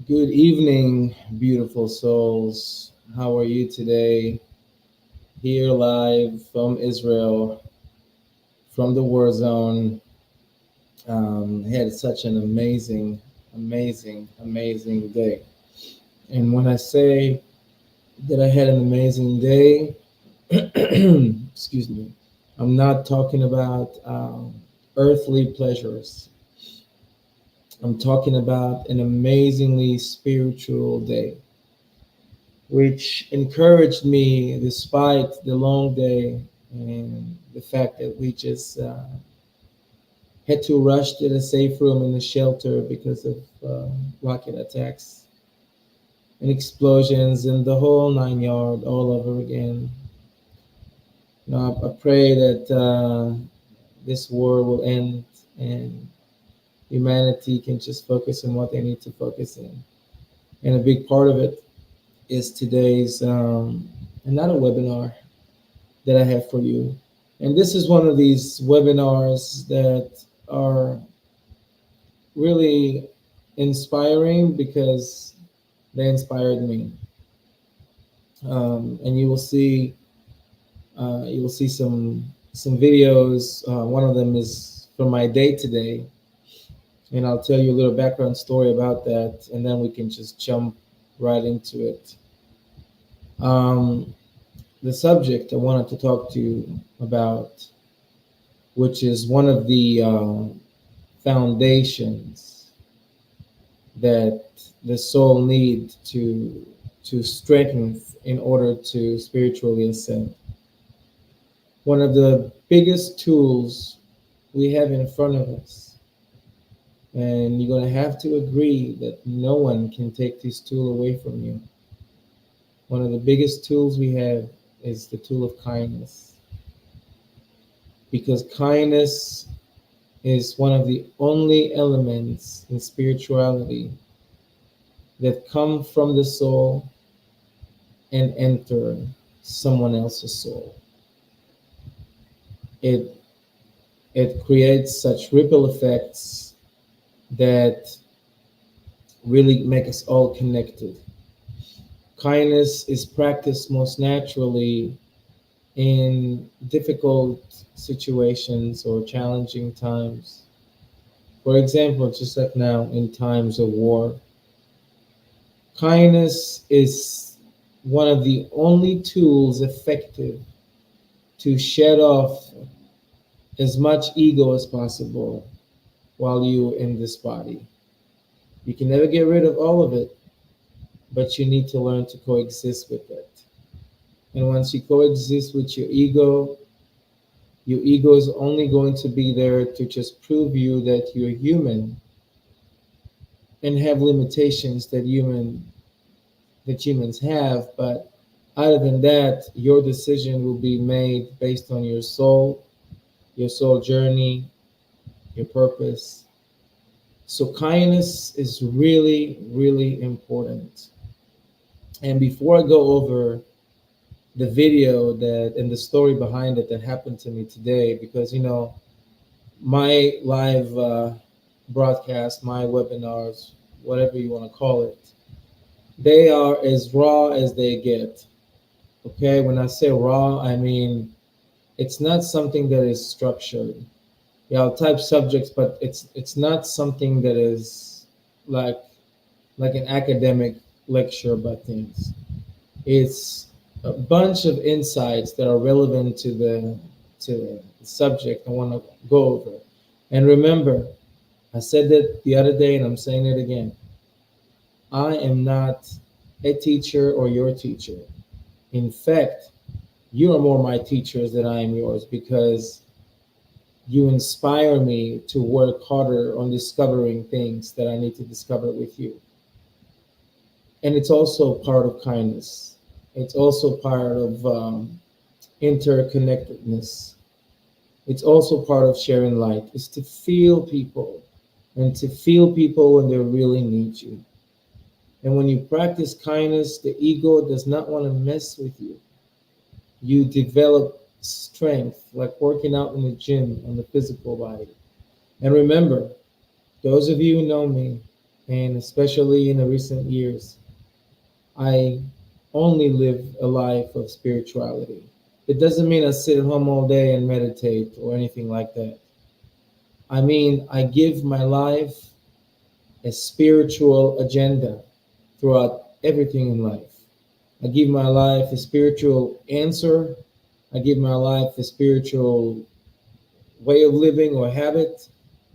Good evening, beautiful souls. How are you today? Here live from Israel, from the war zone. Had such an amazing day. And when I say that I had an amazing day, excuse me, I'm not talking about earthly pleasures. I'm talking about an amazingly spiritual day, which encouraged me despite the long day and the fact that we just had to rush to the safe room in the shelter because of rocket attacks and explosions and the whole 9 yard all over again. I pray that this war will end and humanity can just focus on what they need to focus in. And a big part of it is today's another webinar that I have for you. And this is one of these webinars that are really inspiring because they inspired me. And you will see some videos. One of them is from my day today, and I'll tell you a little background story about that, and then we can just jump right into it. Um, the subject I wanted to talk to you about, which is one of the foundations that the soul need to strengthen in order to spiritually ascend. One of the biggest tools we have in front of us, and you're going to have to agree that no one can take this tool away from you. One of the biggest tools we have is the tool of kindness, because kindness is one of the only elements in spirituality that come from the soul and enter someone else's soul. It it creates such ripple effects that really make us all connected. Kindness is practiced most naturally in difficult situations or challenging times. For example, just like now in times of war, kindness is one of the only tools effective to shed off as much ego as possible while you're in this body. You can never get rid of all of it, but you need to learn to coexist with it. And once you coexist with your ego is only going to be there to just prove you that you're human and have limitations that humans have. But other than that, your decision will be made based on your soul journey, your purpose. So kindness is really important. And before I go over the video that and the story behind it that happened to me today, because my live broadcast, my webinars, whatever you want to call it, they are as raw as they get. Okay, when I say raw, I mean it's not something that is structured. Yeah, I'll type subjects, but it's not something that is like an academic lecture about things. It's a bunch of insights that are relevant to the subject I want to go over. And remember, I said that the other day, and I'm saying it again. I am not a teacher or your teacher. In fact, you are more my teachers than I am yours because you inspire me to work harder on discovering things that I need to discover with you. And it's also part of kindness. It's also part of interconnectedness. It's also part of sharing light. It's to feel people and to feel people when they really need you. And when you practice kindness, the ego does not want to mess with you. You develop strength, like working out in the gym on the physical body. And remember, those of you who know me, And especially in the recent years, I only live a life of spirituality. It doesn't mean I sit at home all day and meditate or anything like that. I mean, I give my life a spiritual agenda throughout everything in life. I give my life a spiritual answer. I give my life a spiritual way of living or habit.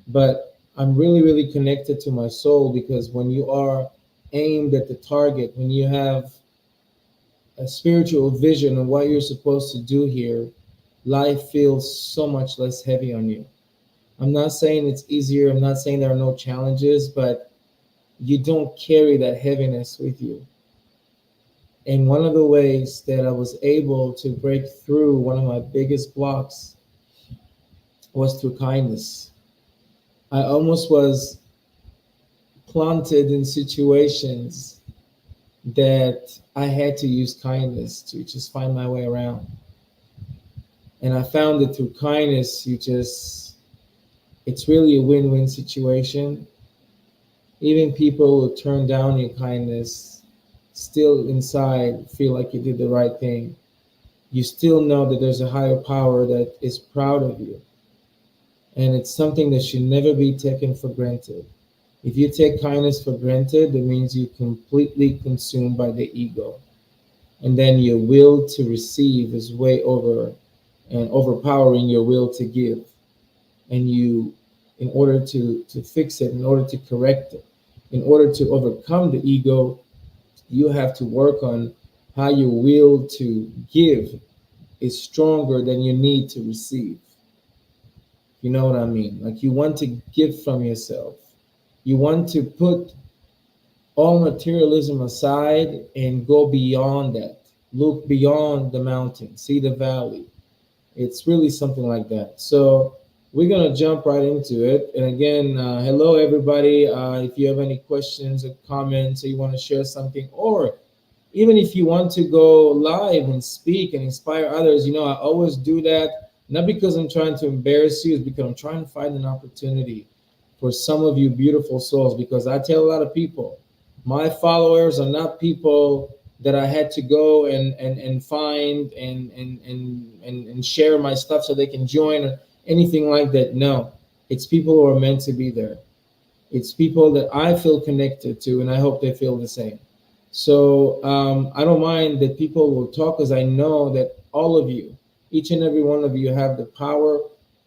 But I'm really, really connected to my soul because when you are aimed at the target, when you have a spiritual vision of what you're supposed to do here, life feels so much less heavy on you. I'm not saying it's easier, I'm not saying there are no challenges, but you don't carry that heaviness with you. And one of the ways that I was able to break through one of my biggest blocks was through kindness. I almost was planted in situations that I had to use kindness to just find my way around. And I found that through kindness, it's really a win win situation. Even people who turn down your kindness still inside feel like you did the right thing. You still know that there's a higher power that is proud of you. And it's something that should never be taken for granted. If you take kindness for granted, that means you're completely consumed by the ego. And then your will to receive is way over and overpowering your will to give. And you, in order to fix it, in order to correct it, in order to overcome the ego, you have to work on how your will to give is stronger than your need to receive. You know what I mean? Like you want to give from yourself. You want to put all materialism aside and go beyond that. Look beyond the mountain, see the valley. It's really something like that. So we're gonna jump right into it. And again, hello everybody. If you have any questions or comments, or you want to share something, or even if you want to go live and speak and inspire others, I always do that. Not because I'm trying to embarrass you, it's because I'm trying to find an opportunity for some of you beautiful souls. Because I tell a lot of people, my followers are not people that I had to go and find and share my stuff so they can join or anything like that. No, it's people who are meant to be there. It's people that I feel connected to, and I hope they feel the same. So I don't mind that people will talk, because I know that all of you, each and every one of you, have the power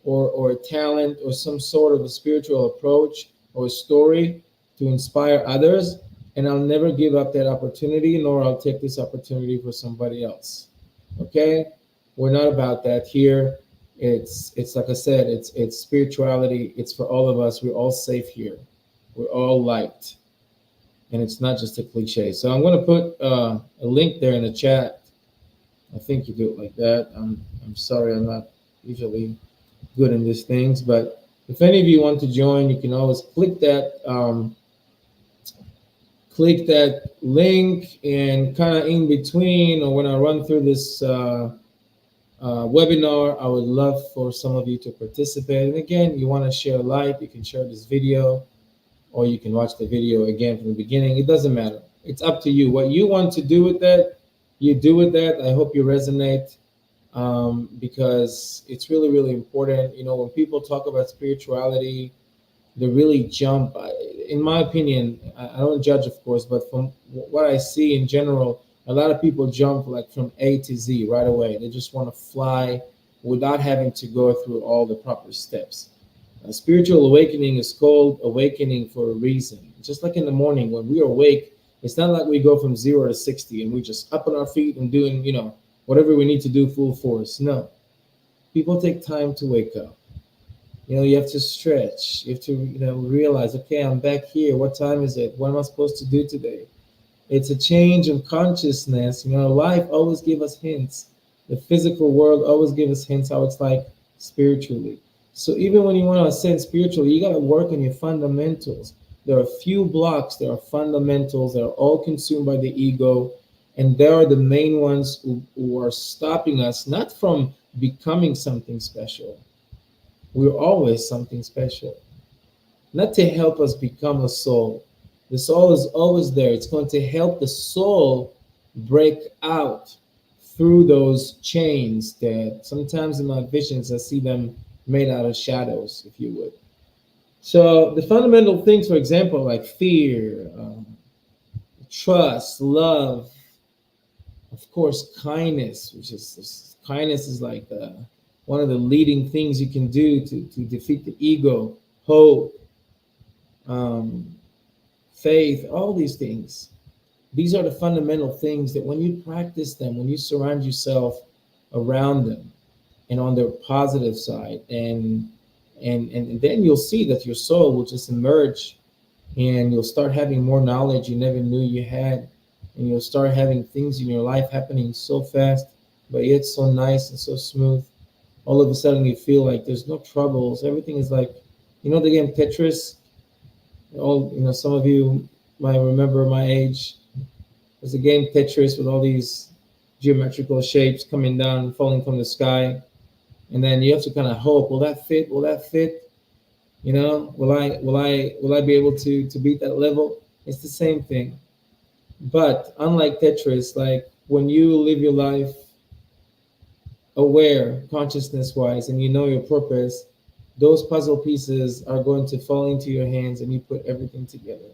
or a talent or some sort of a spiritual approach or a story to inspire others. And I'll never give up that opportunity, nor I'll take this opportunity for somebody else. Okay? We're not about that here. It's like I said, it's spirituality. It's for all of us. We're all safe here. We're all light, and it's not just a cliche. So I'm going to put a link there in the chat. I think you do it like that. I'm sorry, I'm not usually good in these things, but if any of you want to join, you can always click that link, and kind of in between, or when I run through this webinar, I would love for some of you to participate. And again, you want to share live, you can share this video, or you can watch the video again from the beginning. It doesn't matter. It's up to you. What you want to do with that, you do with that. I hope you resonate, because it's really, really important. When people talk about spirituality, they really jump. In my opinion, I don't judge, of course, but from what I see in general, a lot of people jump like from A to Z right away. They just want to fly without having to go through all the proper steps. A spiritual awakening is called awakening for a reason. Just like in the morning when we are awake, it's not like we go from 0 to 60 and we just up on our feet and doing, whatever we need to do full force. No, people take time to wake up. You have to stretch. You have to, realize, okay, I'm back here. What time is it? What am I supposed to do today? It's a change of consciousness. Life always gives us hints. The physical world always gives us hints how it's like spiritually. So even when you want to ascend spiritually, you got to work on your fundamentals. There are few blocks. There are fundamentals that are all consumed by the ego, and they are the main ones who are stopping us not from becoming something special. We're always something special. Not to help us become a soul, The soul is always there. It's going to help the soul break out through those chains that sometimes in my visions I see them made out of shadows, if you would. So the fundamental things, for example, like fear, trust, love, of course, kindness, which is kindness is like one of the leading things you can do to defeat the ego, hope, um, faith, all these things. These are the fundamental things that when you practice them, when you surround yourself around them and on their positive side, and then you'll see that your soul will just emerge and you'll start having more knowledge you never knew you had, and you'll start having things in your life happening so fast, but yet so nice and so smooth. All of a sudden you feel like there's no troubles. Everything is like, the game Tetris. All some of you might remember my age. There's a game Tetris with all these geometrical shapes coming down, falling from the sky, and then you have to kind of hope, will that fit? Will that fit? Will I be able to beat that level? It's the same thing. But unlike Tetris, like when you live your life aware, consciousness wise, and you know your purpose, those puzzle pieces are going to fall into your hands and you put everything together.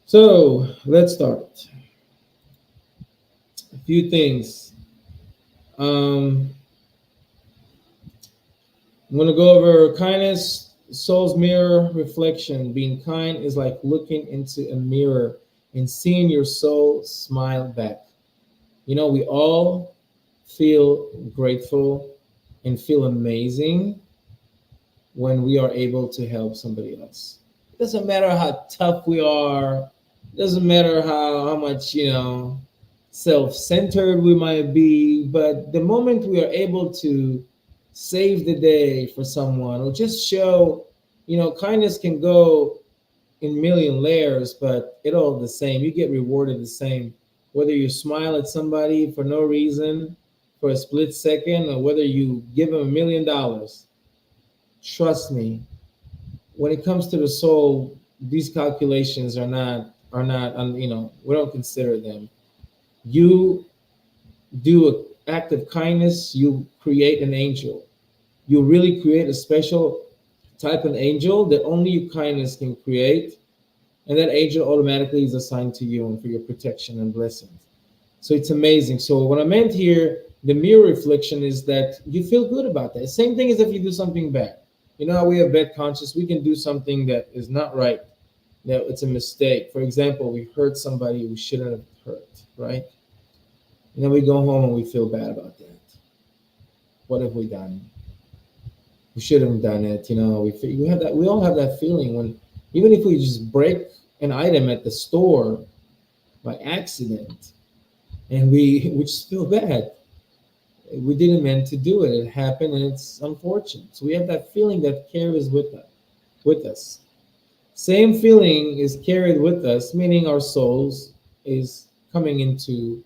So let's start. A few things. I'm going to go over kindness, soul's mirror reflection. Being kind is like looking into a mirror and seeing your soul smile back. We all feel grateful and feel amazing when we are able to help somebody else. It doesn't matter how tough we are, it doesn't matter how much, self-centered we might be, but the moment we are able to save the day for someone or just show, kindness can go in million layers, but it all the same. You get rewarded the same, whether you smile at somebody for no reason for a split second, or whether you give them $1 million. Trust me, when it comes to the soul, these calculations are not we don't consider them. You do an act of kindness, you create an angel. You really create a special type of angel that only your kindness can create, and that angel automatically is assigned to you and for your protection and blessings. So it's amazing. So what I meant here, the mirror reflection, is that you feel good about that. Same thing as if you do something bad. You know how we have bad conscience? We can do something that is not right. That it's a mistake. For example, we hurt somebody we shouldn't have hurt, right? And then we go home and we feel bad about that. What have we done? We shouldn't have done it. We have that. We all have that feeling when, even if we just break an item at the store by accident, and we just feel bad. We didn't mean to do it. It happened, and it's unfortunate. So we have that feeling that carries with us. Same feeling is carried with us, meaning our souls is coming into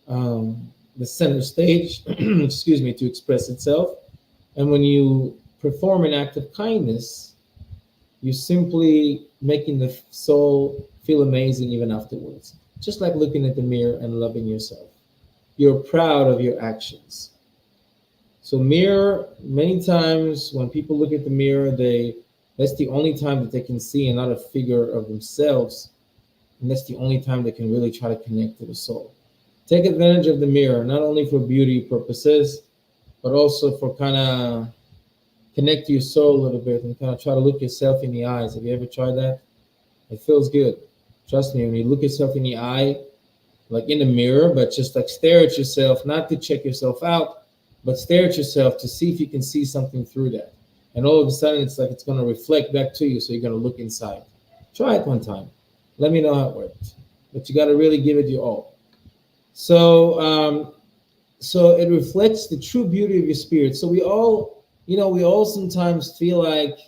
the center stage, excuse me, to express itself. And when you perform an act of kindness, you're simply making the soul feel amazing even afterwards. Just like looking at the mirror and loving yourself. You're proud of your actions. So mirror, many times when people look at the mirror, that's the only time that they can see another figure of themselves. And that's the only time they can really try to connect to the soul. Take advantage of the mirror, not only for beauty purposes, but also for kind of connect to your soul a little bit and kind of try to look yourself in the eyes. Have you ever tried that? It feels good. Trust me, when you look yourself in the eye, like in the mirror, but just like stare at yourself, not to check yourself out, but stare at yourself to see if you can see something through that. And all of a sudden, it's like it's going to reflect back to you, so you're going to look inside. Try it one time. Let me know how it worked. But you got to really give it your all. So it reflects the true beauty of your spirit. So we all sometimes feel like,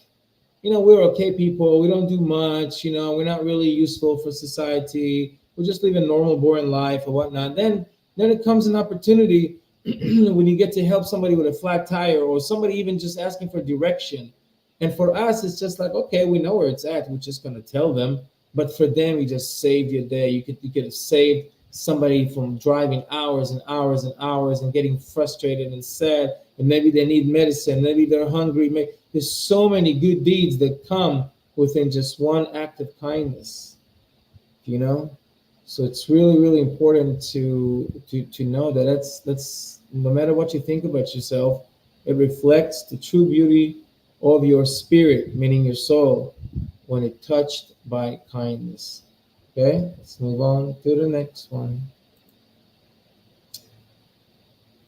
we're okay people. We don't do much. We're not really useful for society. We just live a normal, boring life or whatnot. Then it comes an opportunity when you get to help somebody with a flat tire, or somebody even just asking for direction. And for us, it's just like, okay, we know where it's at. We're just going to tell them. But for them, you just saved your day. You could have saved somebody from driving hours and hours and hours and getting frustrated and sad. And maybe they need medicine. Maybe they're hungry. There's so many good deeds that come within just one act of kindness. You know, so it's really really important to know that that's no matter what you think about yourself, it reflects the true beauty of your spirit, meaning your soul, when it touched by kindness. Okay, let's move on to the next one.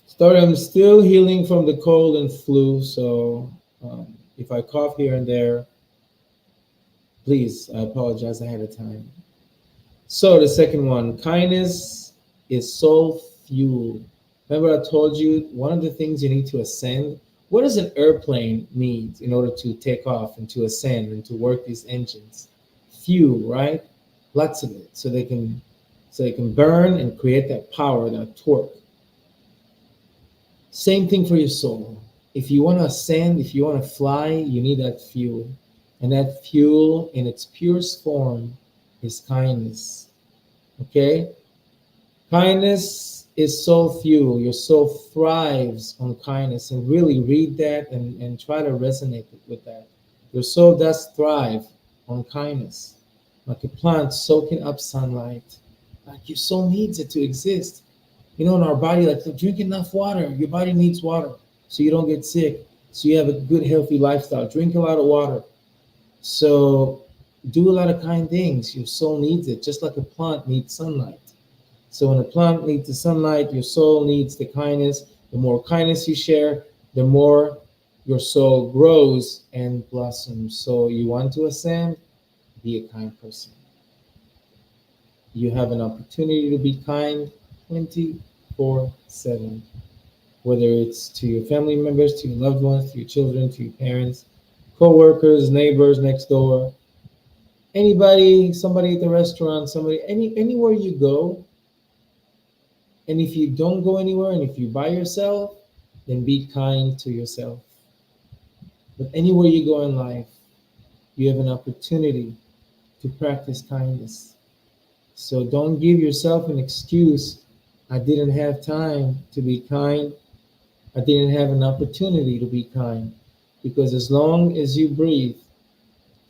Story: I'm still healing from the cold and flu, so if I cough here and there, please, I apologize ahead of time. So the second one, kindness is soul fuel. Remember I told you one of the things you need to ascend? What does an airplane need in order to take off and to ascend and to work these engines? Fuel, right? Lots of it. So they can burn and create that power, that torque. Same thing for your soul. If you want to ascend, if you want to fly, you need that fuel. And that fuel in its purest form is kindness. Okay? Kindness is soul fuel. Your soul thrives on kindness. And really read that and try to resonate with that. Your soul does thrive on kindness. Like a plant soaking up sunlight. Like your soul needs it to exist. You know, in our body, like drink enough water. Your body needs water so you don't get sick. So you have a good, healthy lifestyle. Drink a lot of water. So do a lot of kind things. Your soul needs it, just like a plant needs sunlight. So when a plant needs the sunlight, your soul needs the kindness. The more kindness you share, the more your soul grows and blossoms. So you want to ascend, be a kind person. You have an opportunity to be kind 24/7, whether it's to your family members, to your loved ones, to your children, to your parents, co-workers, neighbors next door, anybody, somebody at the restaurant, somebody, anywhere you go. And if you don't go anywhere and if you're by yourself, then be kind to yourself. But anywhere you go in life, you have an opportunity to practice kindness. So don't give yourself an excuse. I didn't have time to be kind. I didn't have an opportunity to be kind. Because as long as you breathe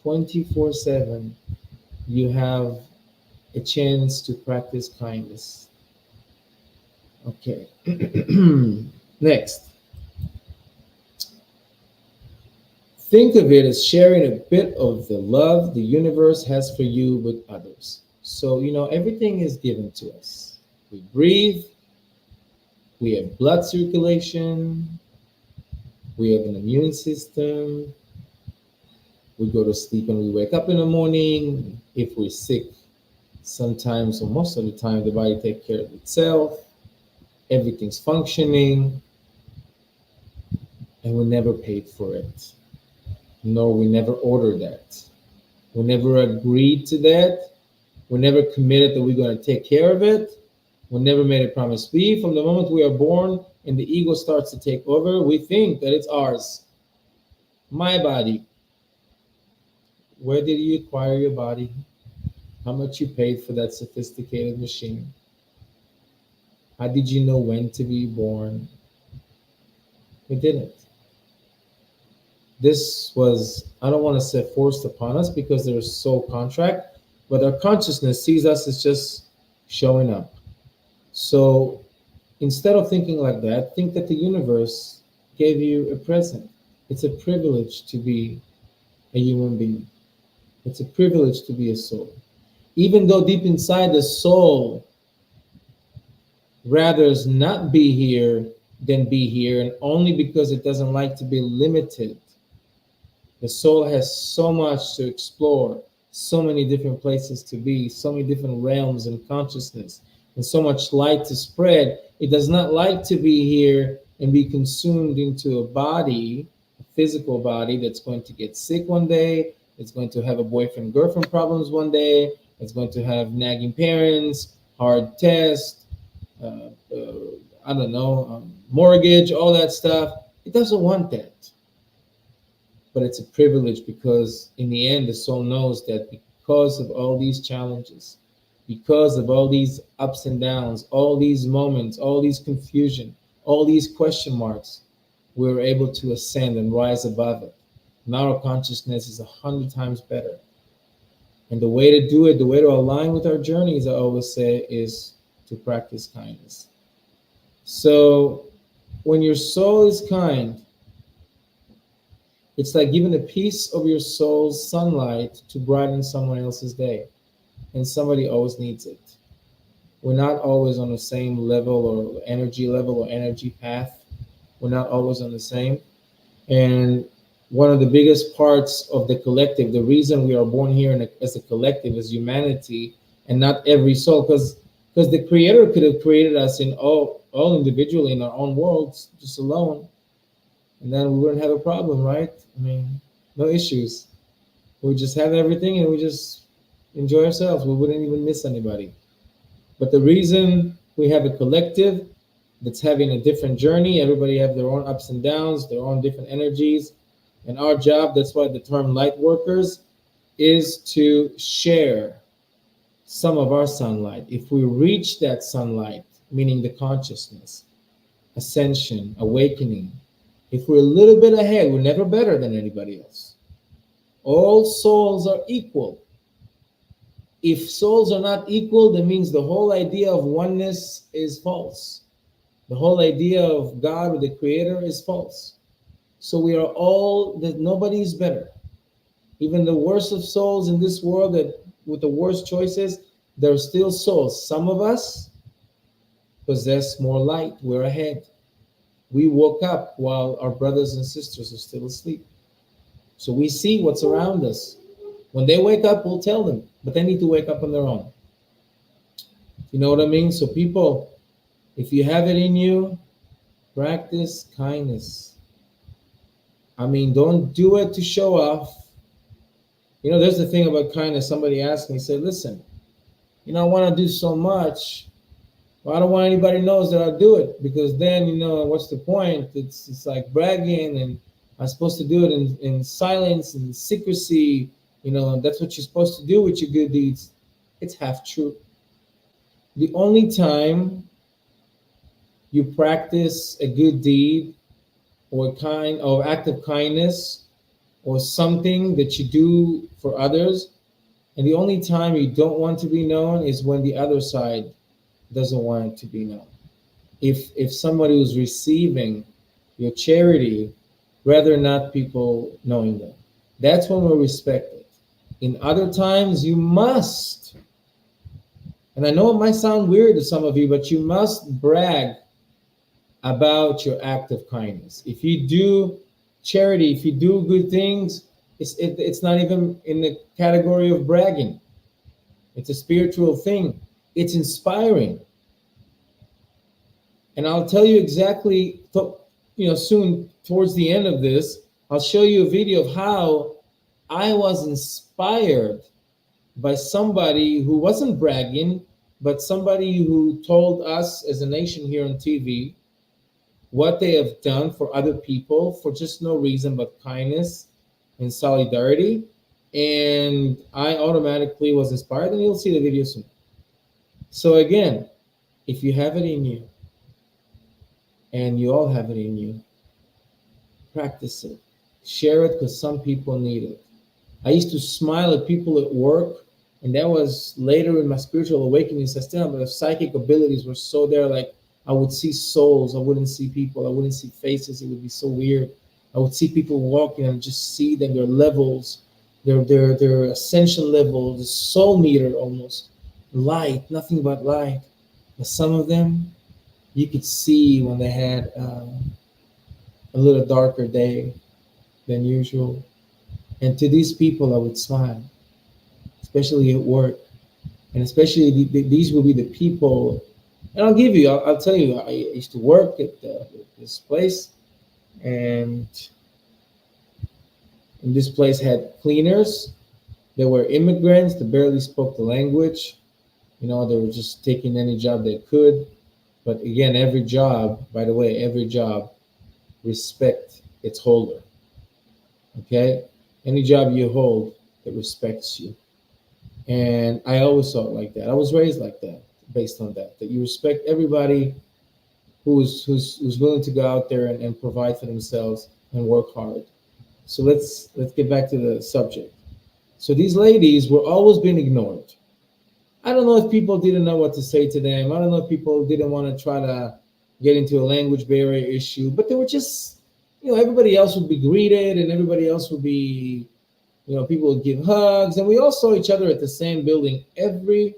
24/7, you have a chance to practice kindness. Okay. Next, think of it as sharing a bit of the love the universe has for you with others. So, everything is given to us. We breathe, we have blood circulation, we have an immune system, we go to sleep and we wake up in the morning. If we're sick, sometimes or most of the time, the body takes care of itself. Everything's functioning, and we never paid for it. No, we never ordered that. We never agreed to that. We never committed that we're going to take care of it. We never made a promise. From the moment we are born and the ego starts to take over, we think that it's ours. My body. Where did you acquire your body? How much you paid for that sophisticated machine? How did you know when to be born? We didn't. This was, I don't want to say forced upon us because there's soul contract, but our consciousness sees us as just showing up. So instead of thinking like that, think that the universe gave you a present. It's a privilege to be a human being. It's a privilege to be a soul. Even though deep inside the soul rather not be here than be here, and only because it doesn't like to be limited. The soul has so much to explore, so many different places to be, so many different realms and consciousness, and so much light to spread. It does not like to be here and be consumed into a body, a physical body that's going to get sick one day, it's going to have a boyfriend girlfriend problems one day, it's going to have nagging parents, hard tests, uh, uh, I don't know, mortgage, all that stuff. It doesn't want that. But it's a privilege because in the end, the soul knows that because of all these challenges, because of all these ups and downs, all these moments, all these confusion, all these question marks, we're able to ascend and rise above it. Now our consciousness is 100 times better. And the way to do it, the way to align with our journeys, I always say, is to practice kindness. So when your soul is kind, it's like giving a piece of your soul's sunlight to brighten someone else's day. And somebody always needs it. We're not always on the same level or energy path. We're not always on the same. And one of the biggest parts of the collective, the reason we are born here as a collective, as humanity, and not every soul, because the Creator could have created us in all individually in our own worlds, just alone, and then we wouldn't have a problem, right? I mean, no issues. We just have everything, and we just enjoy ourselves. We wouldn't even miss anybody. But the reason we have a collective that's having a different journey, everybody have their own ups and downs, their own different energies. And our job, that's why the term light workers, is to share some of our sunlight. If we reach that sunlight, meaning the consciousness, ascension, awakening, if we're a little bit ahead, we're never better than anybody else. All souls are equal. If souls are not equal, that means the whole idea of oneness is false. The whole idea of God or the Creator is false. So we are all, that nobody is better. Even the worst of souls in this world that with the worst choices, they're still souls. Some of us possess more light. We're ahead. We woke up while our brothers and sisters are still asleep. So we see what's around us. When they wake up, we'll tell them, but they need to wake up on their own. You know what I mean? So people, if you have it in you, practice kindness. I mean, don't do it to show off. You know, there's the thing about kindness. Somebody asked me, said, listen, I want to do so much. Well, I don't want anybody knows that I do it because then, what's the point? It's like bragging, and I'm supposed to do it in silence and secrecy. That's what you're supposed to do with your good deeds. It's half true. The only time you practice a good deed or kind or act of kindness or something that you do for others, and the only time you don't want to be known is when the other side doesn't want it to be known. If somebody who's receiving your charity, rather not people knowing them, that's when we're respected. In other times, you must, and I know it might sound weird to some of you, but you must brag about your act of kindness. If you do charity, if you do good things, it's not even in the category of bragging. It's a spiritual thing. It's inspiring. And I'll tell you exactly, soon towards the end of this, I'll show you a video of how I was inspired by somebody who wasn't bragging, but somebody who told us as a nation here on TV what they have done for other people for just no reason but kindness and solidarity. And I automatically was inspired, and you'll see the video soon. So again, if you have it in you, and you all have it in you, practice it. Share it because some people need it. I used to smile at people at work, and that was later in my spiritual awakenings. I still have the psychic abilities were so there, like I would see souls. I wouldn't see people. I wouldn't see faces. It would be so weird. I would see people walking and just see them, their levels, their ascension level, the soul meter almost. Light, nothing but light. But some of them, you could see when they had a little darker day than usual. And to these people, I would smile, especially at work. And especially these will be the people. And I'll tell you, I used to work at this place, and this place had cleaners. They were immigrants that barely spoke the language. They were just taking any job they could. But again, every job, by the way, every job, respect its holder. Okay? Any job you hold, it respects you. And I always saw it like that. I was raised like that, based on that. That you respect everybody who's willing to go out there and provide for themselves and work hard. So let's get back to the subject. So these ladies were always being ignored. I don't know if people didn't know what to say to them. I don't know if people didn't want to try to get into a language barrier issue, but they were just, everybody else would be greeted and everybody else would be, people would give hugs, and we all saw each other at the same building every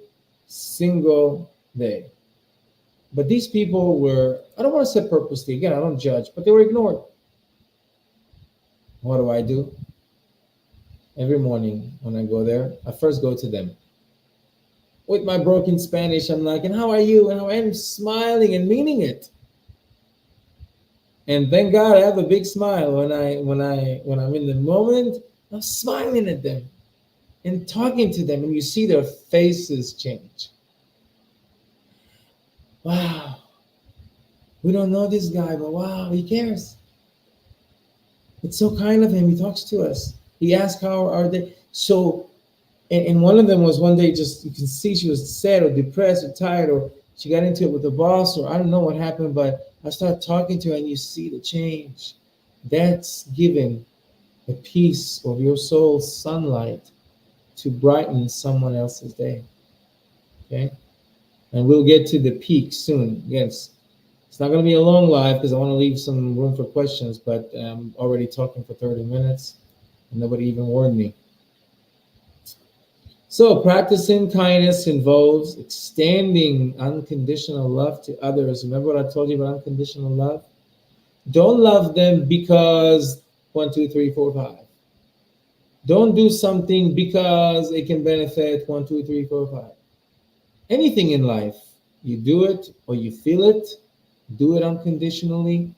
single day. But these people were, I don't want to say purposely, again, I don't judge, but they were ignored. What do I do? Every morning when I go there, I first go to them. With my broken Spanish, I'm like, and how are you? And how I am smiling and meaning it. And thank God I have a big smile when I'm in the moment. I'm smiling at them and talking to them, and you see their faces change. Wow, we don't know this guy, but wow, he cares. It's so kind of him. He talks to us. He asks how are they. So, and one of them was one day, just you can see she was sad or depressed or tired, or she got into it with the boss, or I don't know what happened, but I started talking to her, and you see the change. That's giving a piece of your soul's sunlight to brighten someone else's day. Okay, and we'll get to the peak soon. Yes, it's not going to be a long live because I want to leave some room for questions, but I'm already talking for 30 minutes and nobody even warned me. So, practicing kindness involves extending unconditional love to others. Remember what I told you about unconditional love? Don't love them because one, two, three, four, five. Don't do something because it can benefit one, two, three, four, five. Anything in life, you do it or you feel it, do it unconditionally,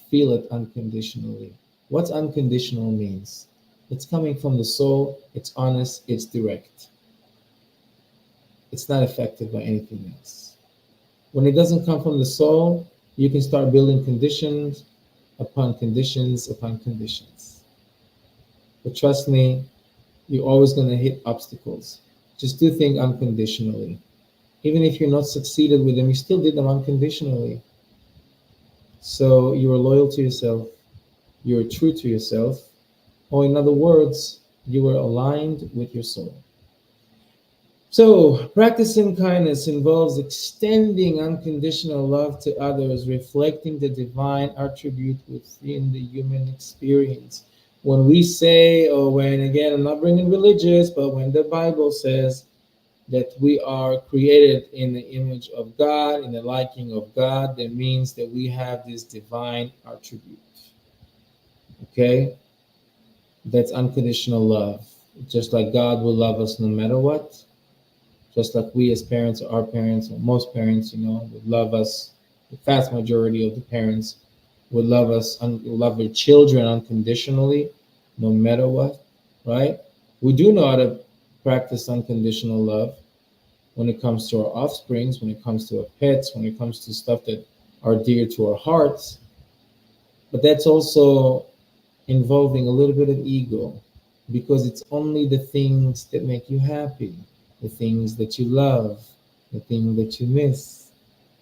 feel it unconditionally. What's unconditional means? It's coming from the soul, it's honest, it's direct. It's not affected by anything else. When it doesn't come from the soul, you can start building conditions upon conditions upon conditions. But trust me, you're always going to hit obstacles. Just do things unconditionally. Even if you're not succeeded with them, you still did them unconditionally. So you are loyal to yourself, you are true to yourself, or in other words, you are aligned with your soul. So, practicing kindness involves extending unconditional love to others, reflecting the divine attribute within the human experience. When we say, or when, again, I'm not bringing religious, but when the Bible says that we are created in the image of God, in the liking of God, that means that we have this divine attribute. Okay? That's unconditional love. Just like God will love us no matter what, just like we as parents, or our parents, or most parents, would love us. The vast majority of the parents would love us, love their children unconditionally, no matter what, right? We do know how to practice unconditional love when it comes to our offsprings, when it comes to our pets, when it comes to stuff that are dear to our hearts. But that's also involving a little bit of ego, because it's only the things that make you happy, the things that you love, the thing that you miss,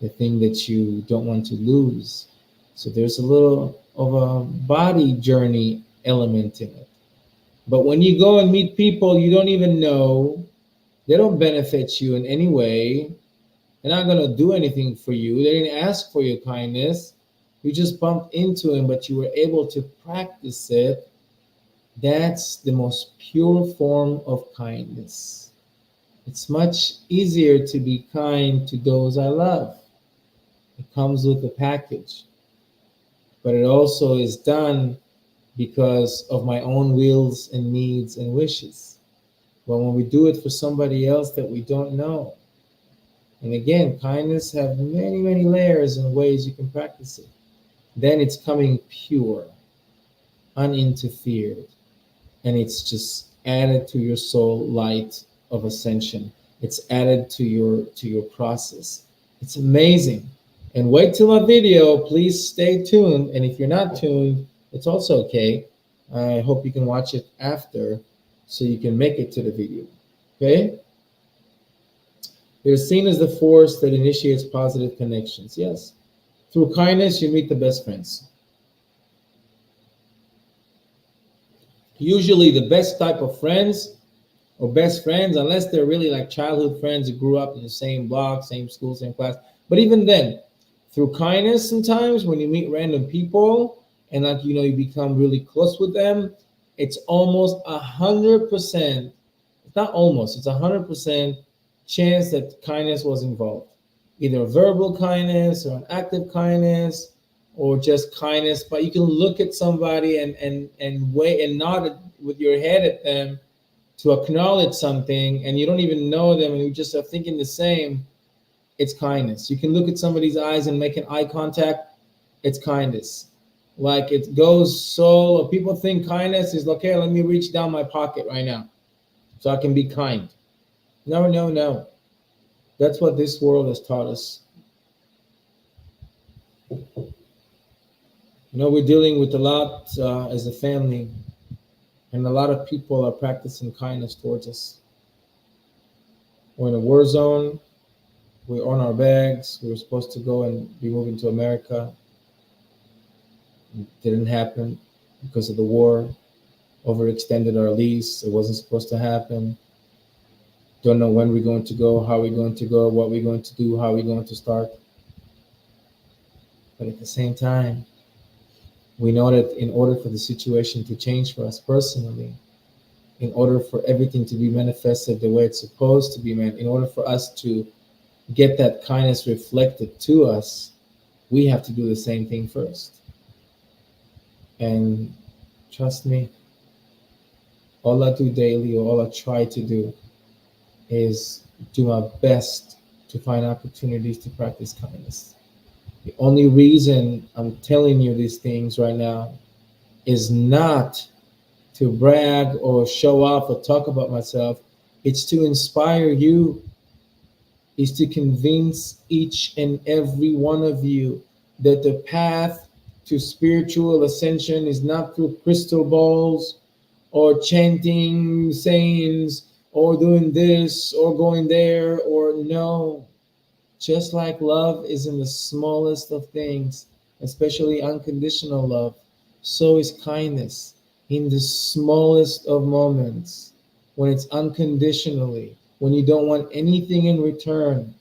the thing that you don't want to lose. So there's a little of a body journey element in it. But when you go and meet people you don't even know, they don't benefit you in any way, they're not going to do anything for you, they didn't ask for your kindness, you just bumped into them, but you were able to practice it. That's the most pure form of kindness. It's much easier to be kind to those I love. It comes with a package, but it also is done because of my own wills and needs and wishes. But when we do it for somebody else that we don't know, and again, kindness have many, many layers and ways you can practice it, then it's coming pure, uninterfered, and it's just added to your soul light of ascension. It's added to your process. It's amazing. And wait till my video. Please stay tuned. And if you're not tuned, it's also okay. I hope you can watch it after so you can make it to the video. Okay? They're seen as the force that initiates positive connections. Yes. Through kindness, you meet the best friends. Usually, the best type of friends or best friends, unless they're really like childhood friends who grew up in the same block, same school, same class. But even then, through kindness, sometimes when you meet random people and like you become really close with them, it's almost 100%. It's not almost. It's 100% chance that kindness was involved, either verbal kindness or an active kindness or just kindness. But you can look at somebody and wait and nod with your head at them to acknowledge something, and you don't even know them and you just are thinking the same. It's kindness. You can look at somebody's eyes and make an eye contact. It's kindness. Like it goes so people think kindness is okay, let me reach down my pocket right now so I can be kind. No, no, no. That's what this world has taught us. We're dealing with a lot as a family, and a lot of people are practicing kindness towards us. We're in a war zone. We're on our bags. We were supposed to go and be moving to America. It didn't happen because of the war. Overextended our lease. It wasn't supposed to happen. Don't know when we're going to go, how we're going to go, what we're going to do, how we're going to start. But at the same time, we know that in order for the situation to change for us personally, in order for everything to be manifested the way it's supposed to be meant, in order for us to get that kindness reflected to us, we have to do the same thing first. And trust me, all I do daily, or all I try to do, is do my best to find opportunities to practice kindness. The only reason I'm telling you these things right now is not to brag or show off or talk about myself. It's to inspire you, is to convince each and every one of you that the path to spiritual ascension is not through crystal balls or chanting sayings or doing this or going there, or no. Just like love is in the smallest of things, especially unconditional love, so is kindness in the smallest of moments. When it's unconditionally, when you don't want anything in return,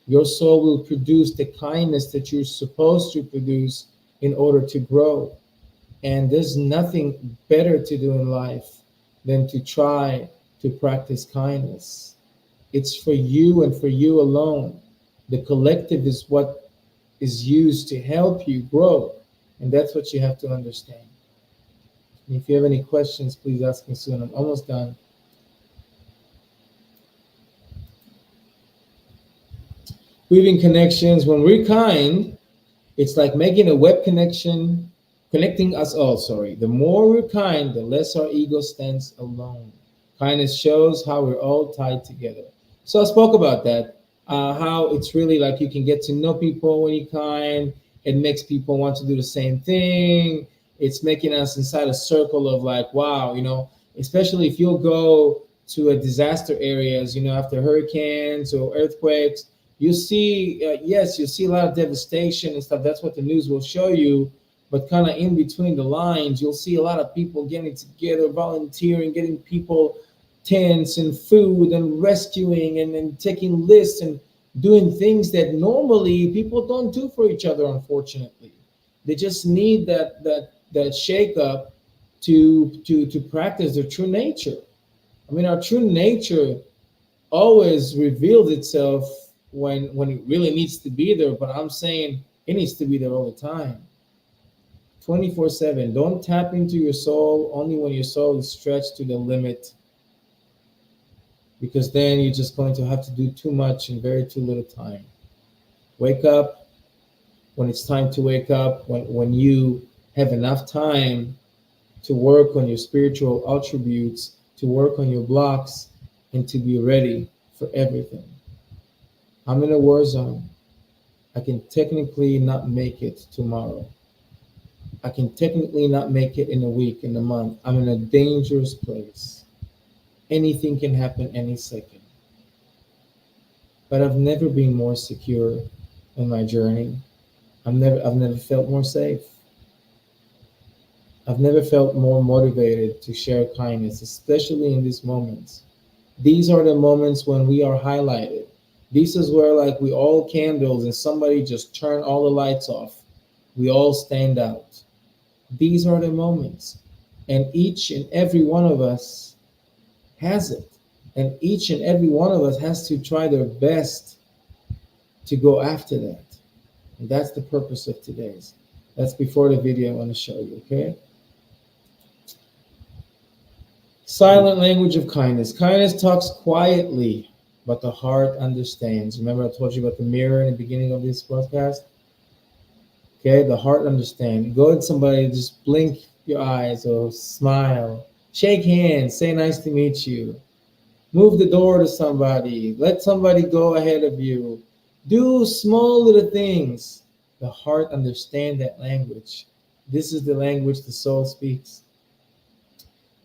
your soul will produce the kindness that you're supposed to produce in order to grow. And there's nothing better to do in life than to try to practice kindness. It's for you and for you alone. The collective is what is used to help you grow. And that's what you have to understand. And if you have any questions, please ask me soon. I'm almost done. Weaving connections. When we're kind, it's like making a web connection, connecting us all. Sorry. The more we're kind, the less our ego stands alone. Kindness shows how we're all tied together. So I spoke about that, how it's really like you can get to know people when you're kind. It makes people want to do the same thing. It's making us inside a circle of like, wow, especially if you'll go to a disaster areas, after hurricanes or earthquakes, you see, yes, you see a lot of devastation and stuff. That's what the news will show you. But kind of in between the lines, you'll see a lot of people getting together, volunteering, getting people tents and food and rescuing and taking lists and doing things that normally people don't do for each other, unfortunately. They just need that shake up to practice their true nature. I mean, our true nature always reveals itself when it really needs to be there, but I'm saying it needs to be there all the time. 24/7. Don't tap into your soul only when your soul is stretched to the limit, because then you're just going to have to do too much in very too little time. Wake up when it's time to wake up, when you have enough time to work on your spiritual attributes, to work on your blocks, and to be ready for everything. I'm in a war zone. I can technically not make it tomorrow. I can technically not make it in a week, in a month. I'm in a dangerous place. Anything can happen any second. but I've never been more secure in my journey. I've never felt more safe. I've never felt more motivated to share kindness, especially in these moments. These are the moments when we are highlighted. This is where like we all candles and somebody just turn all the lights off. We all stand out. These are the moments. And each and every one of us has it. And each and every one of us has to try their best to go after that. And that's the purpose of today's. That's before the video I want to show you, okay? Silent language of kindness. Kindness talks quietly, but the heart understands. Remember, I told you about the mirror in the beginning of this podcast? Okay, the heart understands. Go to somebody, just blink your eyes or smile. Shake hands, say nice to meet you. Move the door to somebody. Let somebody go ahead of you. Do small little things. The heart understands that language. This is the language the soul speaks.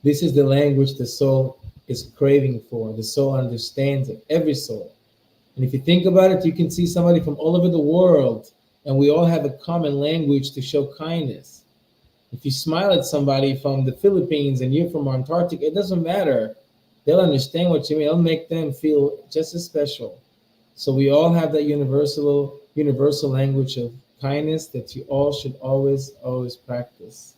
This is the language the soul is craving for. The soul understands it, every soul. And if you think about it, you can see somebody from all over the world, and we all have a common language to show kindness. If you smile at somebody from the Philippines and you're from Antarctica, it doesn't matter. They'll understand what you mean. It'll make them feel just as special. So we all have that universal language of kindness that you all should always practice.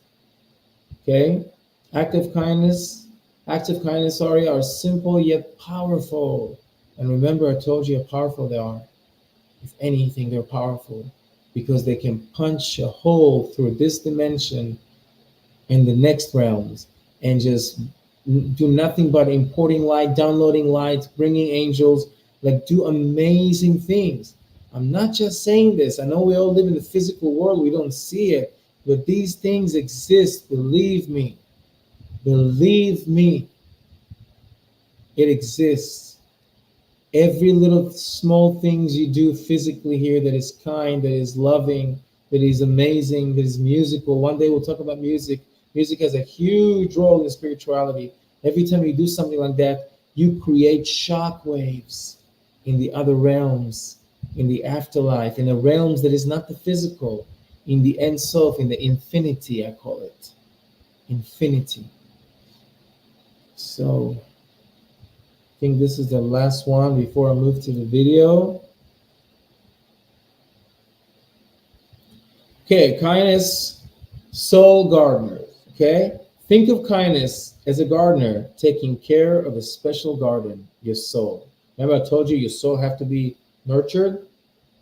Okay? Act of kindness, acts of kindness, sorry, are simple yet powerful. And remember, I told you how powerful they are. If anything, they're powerful because they can punch a hole through this dimension and the next realms and just do nothing but importing light, downloading light, bringing angels, like do amazing things. I'm not just saying this. I know we all live in the physical world, we don't see it, but these things exist. Believe me. Believe me, it exists. Every little small things you do physically here that is kind, that is loving, that is amazing, that is musical. One day we'll talk about music. Music has a huge role in spirituality. Every time you do something like that, you create shock waves in the other realms, in the afterlife, in the realms that is not the physical, in the Ein Sof, in the infinity, I call it. Infinity. So I think this is the last one before I move to the video. Okay, kindness, soul gardener. Okay, think of kindness as a gardener taking care of a special garden, your soul. Remember, I told you your soul have to be nurtured.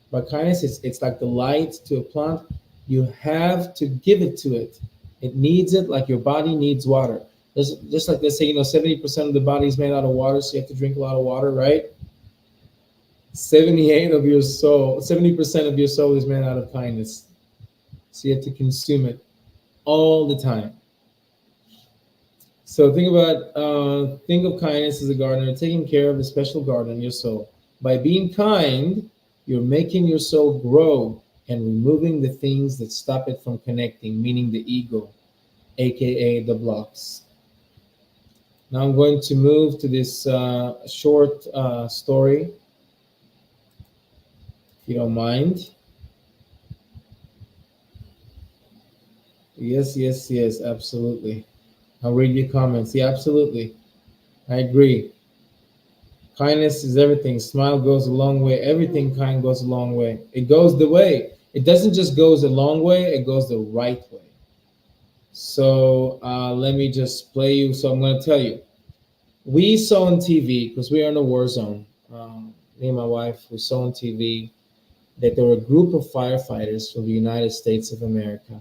By kindness, it's like the light to a plant. You have to give it to it. It needs it like your body needs water. Just like they say, 70% of the body is made out of water, so you have to drink a lot of water, right? 70% of your soul is made out of kindness. So you have to consume it all the time. So think of kindness as a gardener taking care of a special garden, your soul. By being kind, you're making your soul grow and removing the things that stop it from connecting, meaning the ego, aka the blocks. Now I'm going to move to this short story, if you don't mind. Yes, absolutely. I'll read your comments. Yeah, absolutely. I agree. Kindness is everything. Smile goes a long way. Everything kind goes a long way. It goes the way. It doesn't just goes a long way, it goes the right way. So let me just play you. So I'm going to tell you. We saw on TV, because we are in a war zone. Me and my wife, we saw on TV that there were a group of firefighters from the United States of America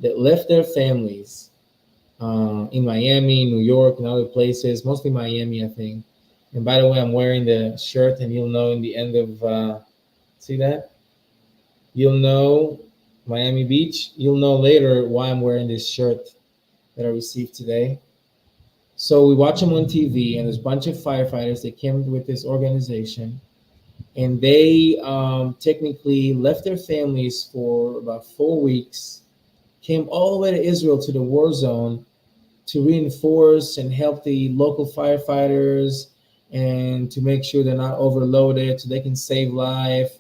that left their families in Miami, New York, and other places, mostly Miami, I think. And by the way, I'm wearing the shirt, and you'll know in the end of, see that? You'll know Miami Beach. You'll know later why I'm wearing this shirt that I received today. So we watch them on TV, and there's a bunch of firefighters that came with this organization, and they technically left their families for about 4 weeks, came all the way to Israel to the war zone to reinforce and help the local firefighters and to make sure they're not overloaded so they can save life.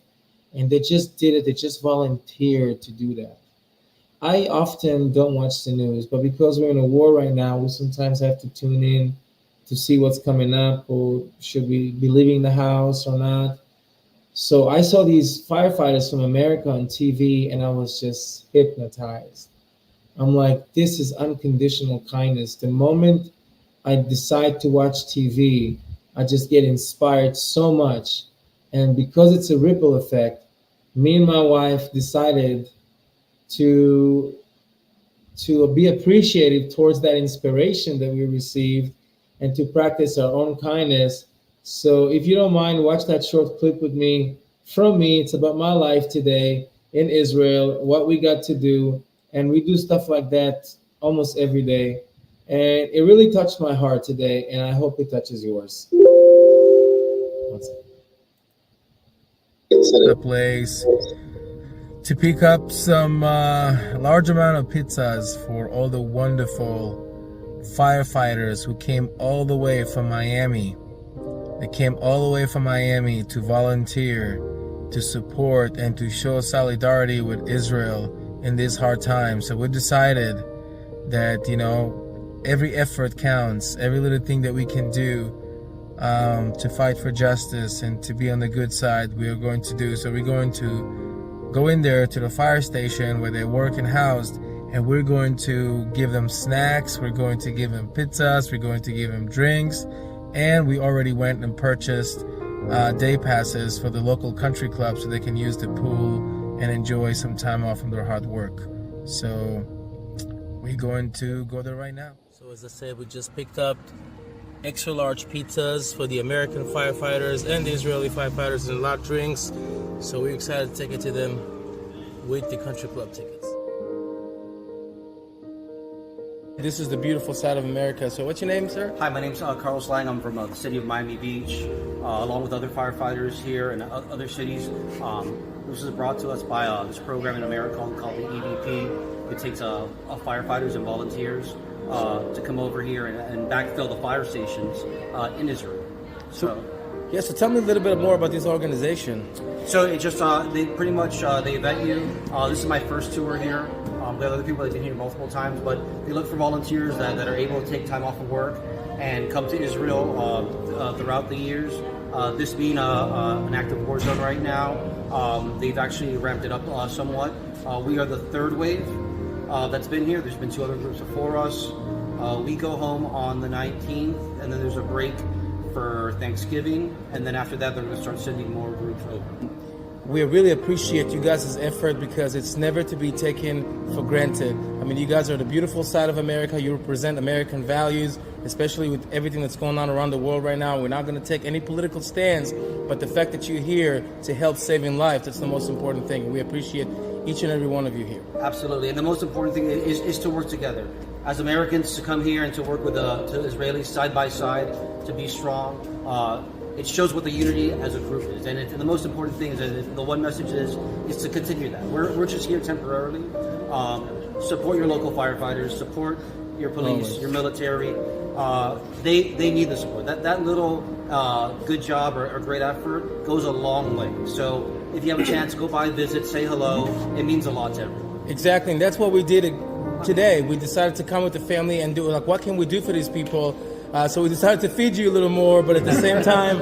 And they just did it. They just volunteered to do that. I often don't watch the news, but because we're in a war right now, we sometimes have to tune in to see what's coming up, or should we be leaving the house or not. So I saw these firefighters from America on TV, and I was just hypnotized. I'm like, this is unconditional kindness. The moment I decide to watch TV, I just get inspired so much. And because it's a ripple effect, me and my wife decided to be appreciative towards that inspiration that we received and to practice our own kindness. So if you don't mind, watch that short clip with me from me. It's about my life today in Israel, what we got to do, and we do stuff like that almost every day. And it really touched my heart today, and I hope it touches yours. The place to pick up some large amount of pizzas for all the wonderful firefighters who came all the way from Miami. They came all the way from Miami to volunteer, to support, and to show solidarity with Israel in these hard times. So we decided that, every effort counts, every little thing that we can do to fight for justice and to be on the good side, we are going to do. So we're going to go in there to the fire station where they work and housed, and we're going to give them snacks, we're going to give them pizzas, we're going to give them drinks, and we already went and purchased day passes for the local country club so they can use the pool and enjoy some time off from their hard work. So we're going to go there right now. So as I said, we just picked up extra large pizzas for the American firefighters and the Israeli firefighters and a lot of drinks. So we're excited to take it to them with the country club tickets. This is the beautiful side of America. So what's your name, sir? Hi, my name's Carlos Lang. I'm from the city of Miami Beach, along with other firefighters here and other cities. This is brought to us by this program in America called the EVP. It takes firefighters and volunteers to come over here and backfill the fire stations in Israel. So tell me a little bit more about this organization. So it just they pretty much they vet you. This is my first tour here. We have other people that have been here multiple times, but they look for volunteers that are able to take time off of work and come to Israel throughout the years. This being an active war zone right now, they've actually ramped it up somewhat. We are the third wave that's been here. There's been two other groups before us. We go home on the 19th, and then there's a break for Thanksgiving, and then after that they're going to start sending more groups over. We really appreciate you guys' effort because it's never to be taken for granted. I mean, you guys are the beautiful side of America. You represent American values, especially with everything that's going on around the world right now. We're not going to take any political stands, but the fact that you're here to help saving lives, that's the most important thing. We appreciate each and every one of you here. Absolutely, and the most important thing is to work together. As Americans, to come here and to work with the Israelis side by side, to be strong. It shows what the unity as a group is, and the most important thing is that the one message is to continue that. We're just here temporarily. Support your local firefighters, support your police, your military. They need the support. That little good job or great effort goes a long way. So if you have a chance, go by, visit, say hello. It means a lot to everyone. Exactly, and that's what we did today. We decided to come with the family and do what can we do for these people? So we decided to feed you a little more, but at the same time,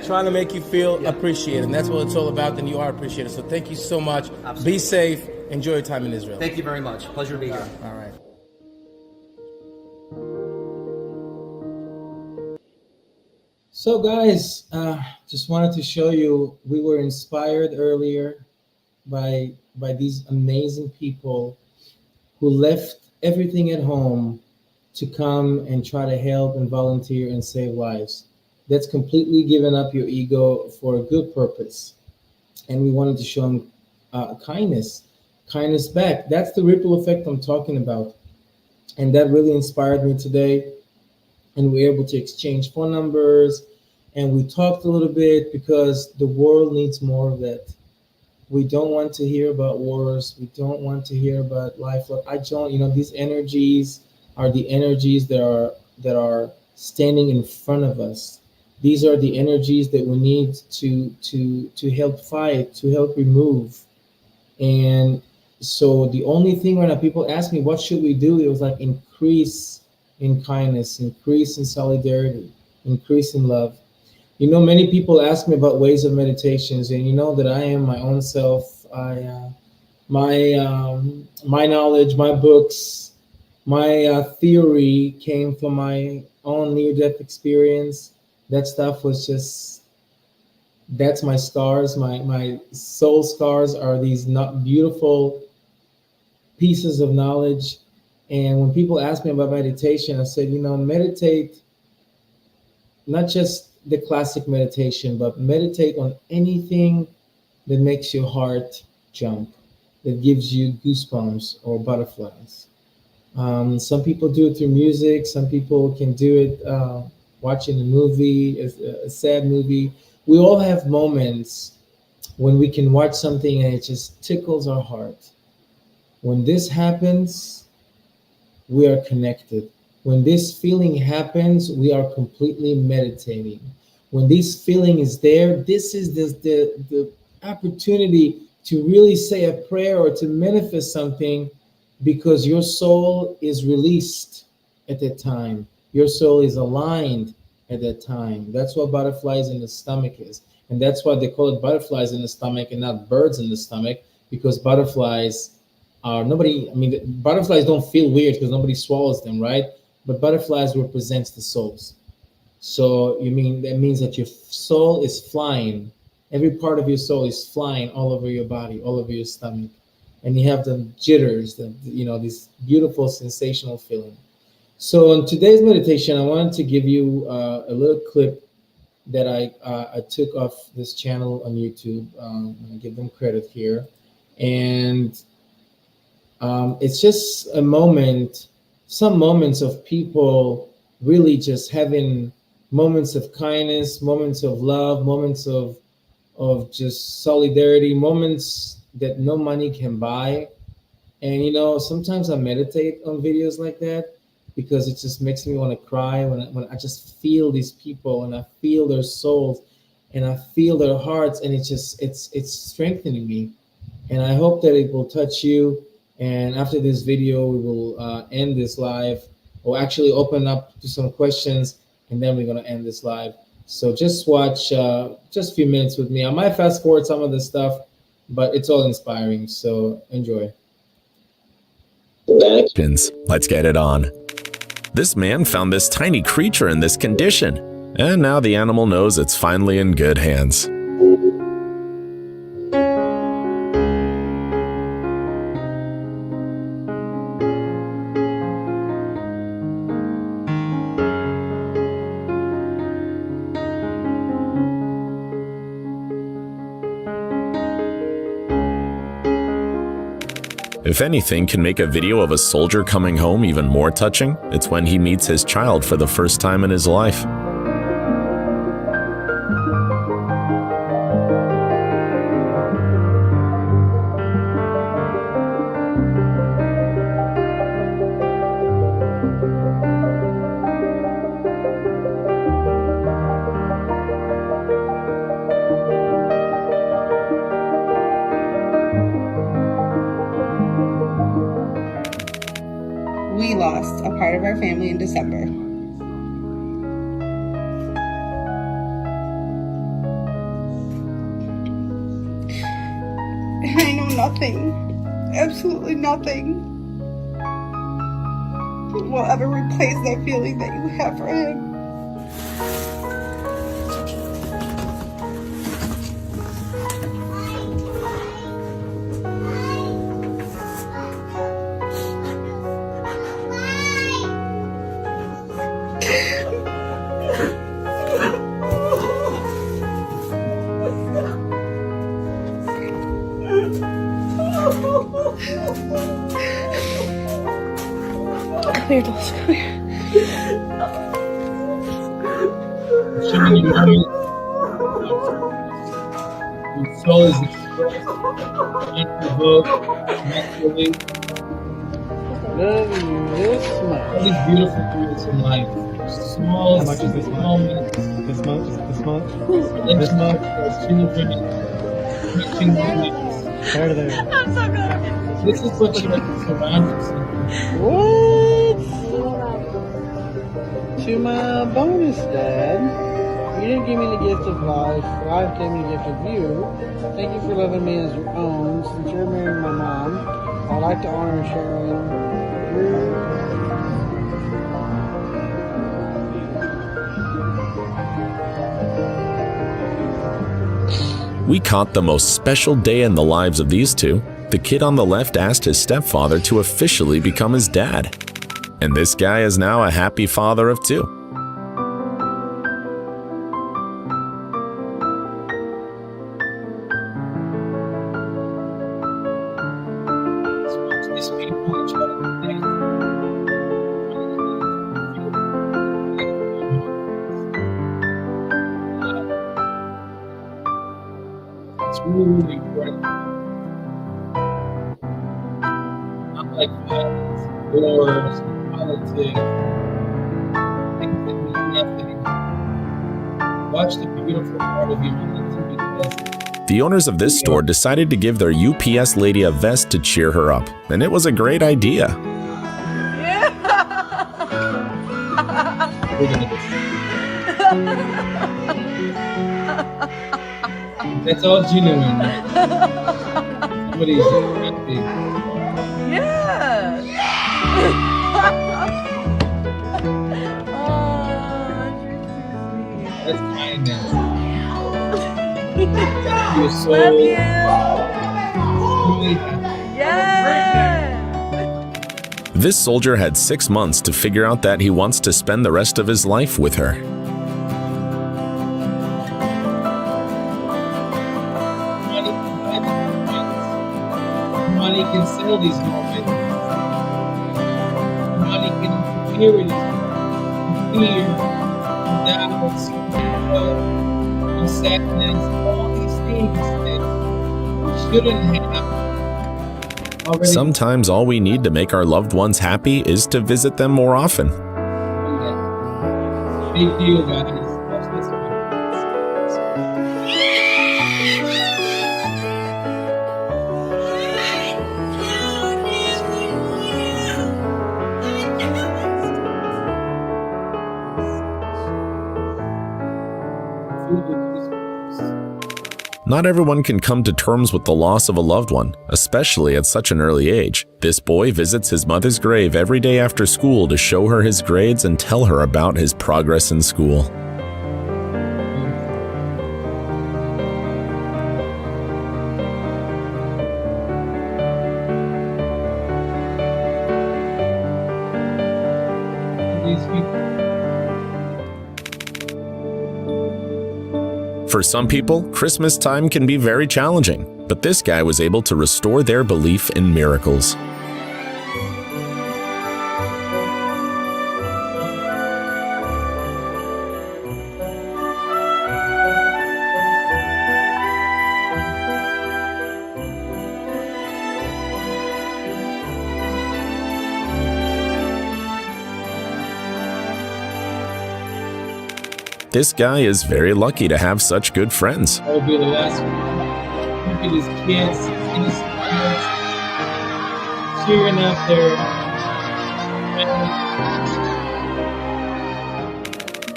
trying to make you feel appreciated. And that's what it's all about, and you are appreciated. So thank you so much. Absolutely. Be safe. Enjoy your time in Israel. Thank you very much. Pleasure to be here. All right. So guys, just wanted to show you, we were inspired earlier by these amazing people who left everything at home to come and try to help and volunteer and save lives. That's completely giving up your ego for a good purpose. And we wanted to show them kindness back. That's the ripple effect I'm talking about. And that really inspired me today. And we were able to exchange phone numbers. And we talked a little bit because the world needs more of that. We don't want to hear about wars. We don't want to hear about life. I don't, these energies are the energies that are standing in front of us. These are the energies that we need to help fight, to help remove. And so the only thing when people ask me what should we do, it was like increase in kindness, increase in solidarity, increase in love. You know, many people ask me about ways of meditations, and you know that I am my own self. My knowledge, my books, my theory came from my own near-death experience. That stuff was just that's my scars. My soul scars are these not beautiful pieces of knowledge. And when people ask me about meditation, I said, you know, meditate not just the classic meditation, but meditate on anything that makes your heart jump, that gives you goosebumps or butterflies. Some people do it through music. Some people can do it watching a movie, a sad movie. We all have moments when we can watch something and it just tickles our heart. When this happens, we are connected. When this feeling happens, we are completely meditating. When this feeling is there, this is the opportunity to really say a prayer or to manifest something because your soul is released at that time. Your soul is aligned at that time. That's what butterflies in the stomach is. And that's why they call it butterflies in the stomach and not birds in the stomach, because butterflies are nobody, I mean, butterflies don't feel weird because nobody swallows them, right? But butterflies represents the souls. So you mean that means that your soul is flying. Every part of your soul is flying all over your body, all over your stomach, and you have the jitters, the this beautiful sensational feeling. So in today's meditation, I wanted to give you a little clip that I took off this channel on YouTube. I give them credit here, and it's just a moment, some moments of people really just having moments of kindness, moments of love, moments of just solidarity, moments that no money can buy. And you know, sometimes I meditate on videos like that because it just makes me want to cry when I just feel these people and I feel their souls and I feel their hearts, and it's strengthening me. And I hope that it will touch you. And after this video, we will end this live. We'll actually open up to some questions, and then we're gonna end this live. So just watch just a few minutes with me. I might fast forward some of the stuff, but it's all inspiring. So enjoy. Let's get it on. This man found this tiny creature in this condition, and now the animal knows it's finally in good hands. If anything can make a video of a soldier coming home even more touching, it's when he meets his child for the first time in his life. We lost a part of our family in December. And I know nothing, absolutely nothing, will ever replace that feeling that you have for him. Come here, Dulce, come here. Assuming you know your soul is expressed in the book, naturally. Love you this much. All these beautiful things in life. Small, How much is this moments. This much? benchmark for children watching movies. There, there. I'm so glad. This is what you have to surround yourself with. What? To my bonus, Dad. You didn't give me the gift of life. Life gave me the gift of you. Thank you for loving me as your own. Since you're marrying my mom, I'd like to honor sharing your. We caught the most special day in the lives of these two. The kid on the left asked his stepfather to officially become his dad. And this guy is now a happy father of two. Watch these people and try to connect. It's really important. Not like violence, wars, politics, things that mean nothing. Watch the beautiful part of humanity because The owners of this store decided to give their UPS lady a vest to cheer her up, and it was a great idea. we're gonna get that's all genuine. Somebody's happy. Yeah. That's kindness. Oh, You're so love you. really happy. Yeah. This soldier had 6 months to figure out that he wants to spend the rest of his life with her. Money can buy these moments. Money can sell these moments. Money can interfere with these moments. Fear, doubts, sadness, all these things that we shouldn't have already. Sometimes all we need to make our loved ones happy is to visit them more often. Big deal, guys. Watch this one. Feel the goosebumps. Not everyone can come to terms with the loss of a loved one, especially at such an early age. This boy visits his mother's grave every day after school to show her his grades and tell her about his progress in school. These people. For some people, Christmas time can be very challenging, but this guy was able to restore their belief in miracles. This guy is very lucky to have such good friends. That will be the last one. Look at his kids, innocent kids, cheering up their.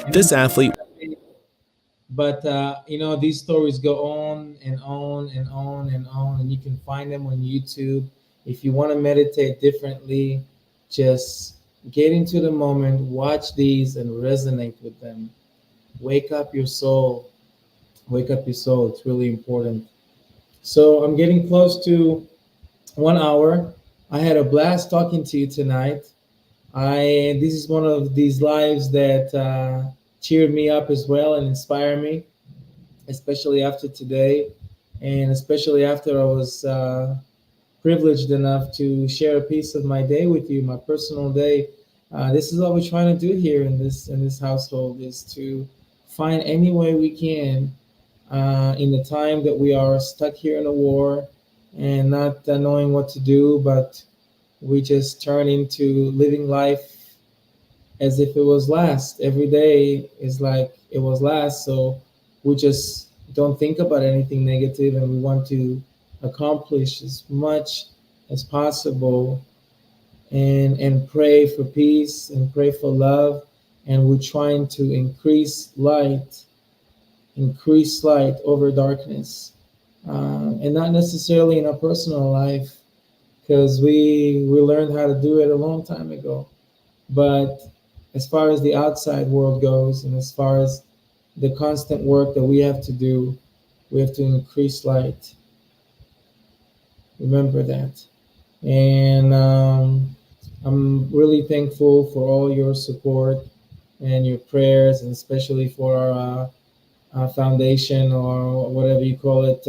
This athlete But these stories go on and on and on and on, and you can find them on YouTube. If you want to meditate differently, just get into the moment, watch these, and resonate with them. Wake up your soul. Wake up your soul. It's really important. So I'm getting close to 1 hour. I had a blast talking to you tonight. This is one of these lives that cheered me up as well and inspired me, especially after today, and especially after I was privileged enough to share a piece of my day with you, my personal day. This is what we're trying to do here in this household, is to find any way we can in the time that we are stuck here in a war and not knowing what to do, but we just turn into living life as if it was last. Every day is like it was last. So we just don't think about anything negative, and we want to accomplish as much as possible, and pray for peace and pray for love, and we're trying to increase light over darkness, and not necessarily in our personal life, because we learned how to do it a long time ago. But as far as the outside world goes, and as far as the constant work that we have to do, we have to increase light. Remember that. And I'm really thankful for all your support and your prayers, and especially for our foundation, or whatever you call it,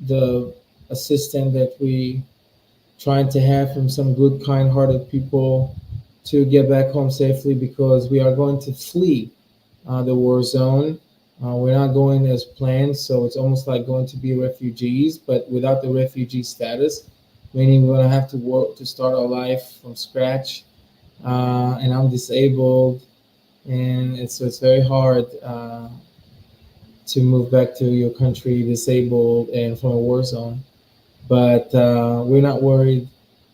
the assistant that we trying to have from some good, kind-hearted people to get back home safely, because we are going to flee the war zone. We're not going as planned, so it's almost like going to be refugees, but without the refugee status, meaning we're going to have to work to start our life from scratch. And I'm disabled, and it's very hard to move back to your country disabled and from a war zone. But we're not worried.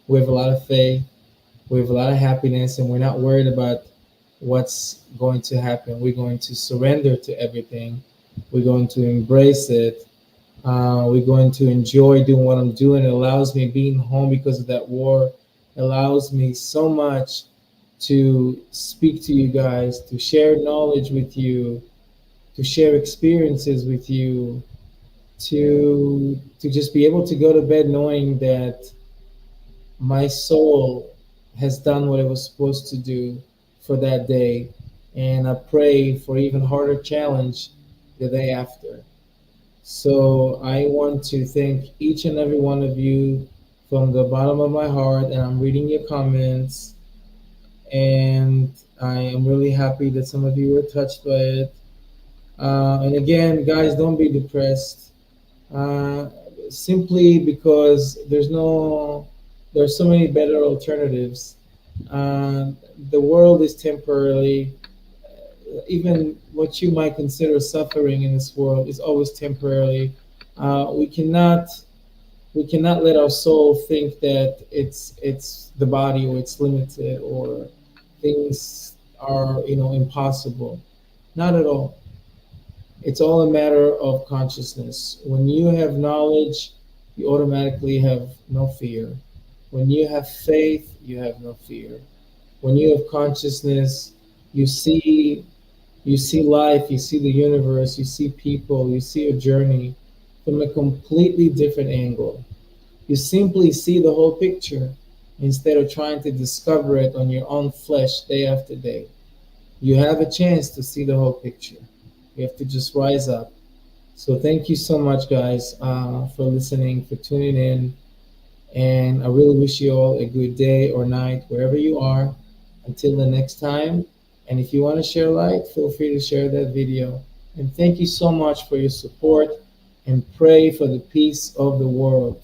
We have a lot of faith. We have a lot of happiness, and we're not worried about what's going to happen. We're going to surrender to everything. We're going to embrace it. We're going to enjoy doing what I'm doing. It allows me being home because of that war. It allows me so much to speak to you guys, to share knowledge with you, to share experiences with you, to just be able to go to bed knowing that my soul has done what it was supposed to do for that day, and I pray for even harder challenge the day after. So I want to thank each and every one of you from the bottom of my heart, and I'm reading your comments, and I am really happy that some of you were touched by it. And again, guys, don't be depressed. uh, Simply because there's so many better alternatives. Uh, the world is temporarily, even what you might consider suffering in this world is always temporarily. We cannot let our soul think that it's the body, or it's limited, or things are impossible. Not at all. It's all a matter of consciousness. When you have knowledge, you automatically have no fear. When you have faith, you have no fear. When you have consciousness, you see you see life, you see the universe, you see people, you see a journey from a completely different angle. You simply see the whole picture instead of trying to discover it on your own flesh day after day. You have a chance to see the whole picture. You have to just rise up. So thank you so much, guys, for listening, for tuning in, and I really wish you all a good day or night wherever you are. Until the next time. And if you want to share light, feel free to share that video. And thank you so much for your support, and pray for the peace of the world.